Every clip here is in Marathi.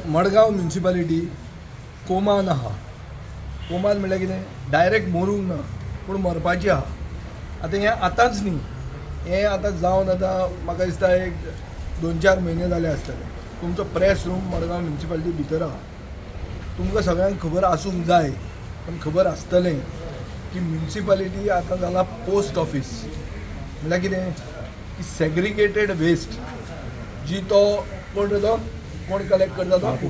मडगांव म्युनिसिपालिटी कोमान आहा. कोमान म्हणल्यार कितें डायरेक्ट मरूंक ना पूण मरपाची आहा. आतां हें आतांच न्ही, हें आतां जावन आतां म्हाका दिसता एक 2-4 म्हयने जाले आसतले. तुमचो प्रेस रूम मडगांव म्युनिसिपालिटी भितर आहा. तुमकां सगळ्यांक खबर आसूंक जाय पण खबर आसतलें की म्युनिसिपालिटी आतां जाला पोस्ट ऑफिस. म्हणल्यार कितें की सेग्रिगेटेड वेस्ट जी तो कोण कलेक्ट करता तो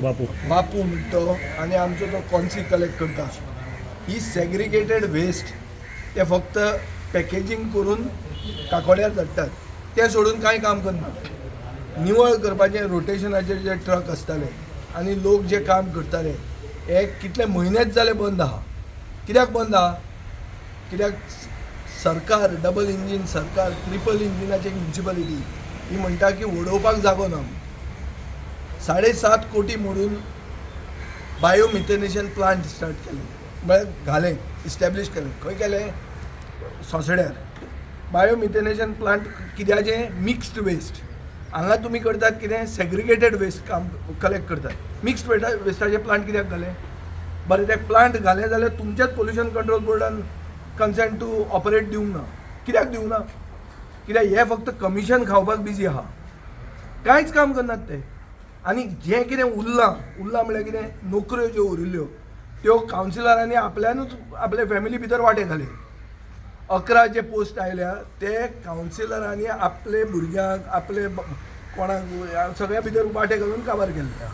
बापू म्हणटा आनी आमचो तो कॉन्सी कलेक्ट करता. ही सेग्रिगेटेड वेस्ट ते फक्त पॅकेजींग करून काकोड्यार धाडटात. ते सोडून कांय काम करनात. निवळ करपाचें रोटेशनाचे जे ट्रक आसताले आनी लोक जे काम करताले हे कितले म्हयनेच जाले बंद आहा. कित्याक बंद आहा? कित्याक सरकार डबल इंजीन सरकार ट्रिपल इंजिनाची म्युनिसिपालिटी ही म्हणटा की उडोवपाक जागो ना. 7.5 कोटी मोडून बायोमिथेनेशन प्लांट स्टार्ट केले, म्हळ्यार घालें इस्टॅब्लीश केलें. खंय केलें? सोंसड्यार. बायोमिथेनेशन प्लांट कित्याचें? Mixed waste. हांगा तुमी करतात कितें? सेग्रिगेटेड वेस्ट काम कलेक्ट करतात. मिक्स्ड वेस्टाचे प्लांट कित्याक घाले? बरें, ते प्लांट घाले जाल्यार तुमच्याच पोल्युशन कंट्रोल बोर्डान कन्सेंट टू ऑपरेट दिवंक ना. कित्याक दिवंक ना? कित्याक हे फक्त कमिशन खावपाक बिजी आहा, कांयच काम करनात ते. आनी जें कितें उरलां म्हळ्यार कितें? नोकऱ्यो ज्यो उरिल्ल्यो त्यो कावन्सिलरांनी आपल्यानूच आपले फॅमिली भितर वांटे घाले. 11 जे पोस्ट आयल्या ते कावन्सिलरांनी आपले भुरग्यांक आपले कोणाक सगळ्या भितर वांटे घालून काबार केल्ले.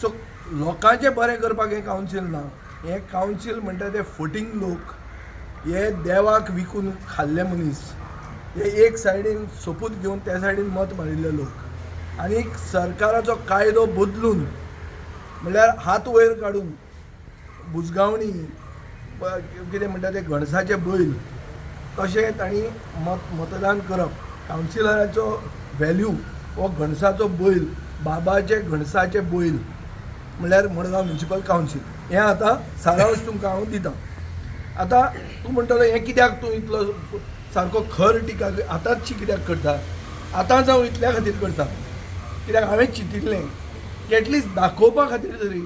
सो लोकांचें बरें करपाक हें कावन्सील ना. हें कावन्सील म्हणटा ते फटींग लोक, हे देवाक विकून खाल्ले मनीस, हे एक सायडीन सोपूत घेवन त्या सायडीन मत मारिल्ले लोक. आनी सरकाराचो कायदो बदलून म्हणल्यार हात वयर काडून बुजगावणी कितें म्हणटा ते घणसाचे बैल तशें तांणी मतदान करप. कावन्सिलराचो व्हॅल्यू हो घणसाचो बैल, बाबाचे घणसाचे बैल म्हणल्यार मडगांव म्युनिसिपल कावन्सील. हें आतां सारांश तुमकां हांव दितां. आतां तूं म्हणटलो हें कित्याक तूं इतलो सारको खर टिका आतांची कित्याक करता? आतांच हांव इतल्या खातीर करता कित्याक हांवें चिंतिल्लें की एटलिस्ट दाखोवपा खातीर तरी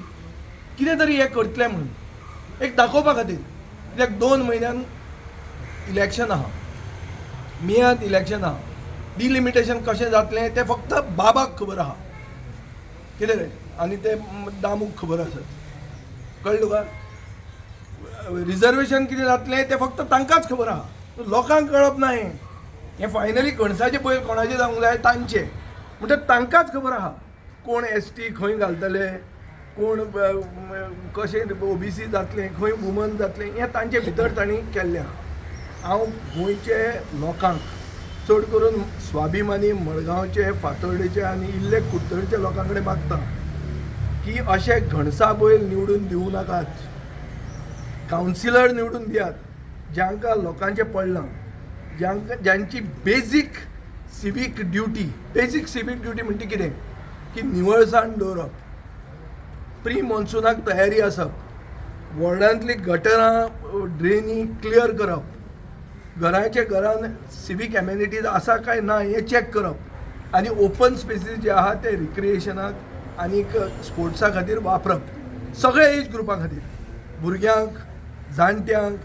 कितें तरी हें करतलें म्हणून, एक दाखोवपा खातीर. कित्याक 2 म्हयन्यान इलेक्शन आहा, मेयांत इलेक्शन आहा. डिलिमिटेशन कशें जातलें तें फक्त बाबाक खबर आहा. कितें रे? आनी ते दामूक खबर आसत. कळ्ळें तुका? रिजर्वेशन कितें जातलें तें फक्त तांकांच खबर आहा, लोकांक कळप ना. हें फायनली घणसाचे बैल कोणाचे जावंक जाय? तांचे. म्हणटा तांकांच खबर आहा कोण ST खंय घालतले, कोण कशें OBC जातलें, खंय वुमन जातलें, हें तांचे भितर तांणी केल्लें आहा. हांव गोंयचे लोकांक चड करून स्वाभिमानी मडगांवचे, फातोर्डेचे आनी इल्ले कुडचडचे लोकां कडेन मागता की अशे घणसा बैल निवडून दिवं नाकात. कावन्सिलर निवडून दियात ज्यांकां लोकांचें पडलां, ज्यांची बेजीक सिवीक ड्युटी म्हणटा कितें की निवळसाण दवरप, प्री मॉन्सुनाक तयारी आसप, वॉर्डांतली गटरां ड्रेनी क्लियर करप, घराच्या घरान सिवीक एमेनिटीज आसा काय ना हें चॅक करप, आनी ओपन स्पेसीस जे आहा ते रिक्रिएशनाक आनीक स्पोर्ट्सा खातीर वापरप. सगळे एज ग्रुपा खातीर, भुरग्यांक, जाणट्यांक,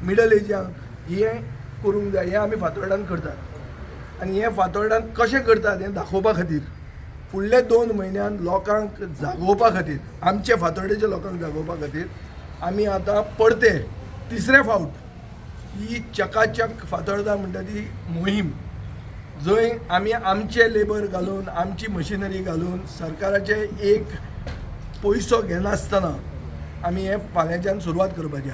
मिडल एजांक हें करूंक जाय. हें आमी फातोर्डान करतात. आनी हें फातोर्डान कशें करतात हें दाखोवपा खातीर फुडले 2 म्हयन्यान लोकांक जागोवपा खातीर, आमचे फातोर्डेच्या लोकांक जागोवपा खातीर आमी आतां परते 3रे फावट ही चकाचक फातोर्डा म्हणटा ती मोहीम, जंय आमी आमचे लेबर घालून, आमची मशिनरी घालून, सरकाराचे एक पयसो घेनासतना आमी हें फाल्यांच्यान सुरवात करपाची.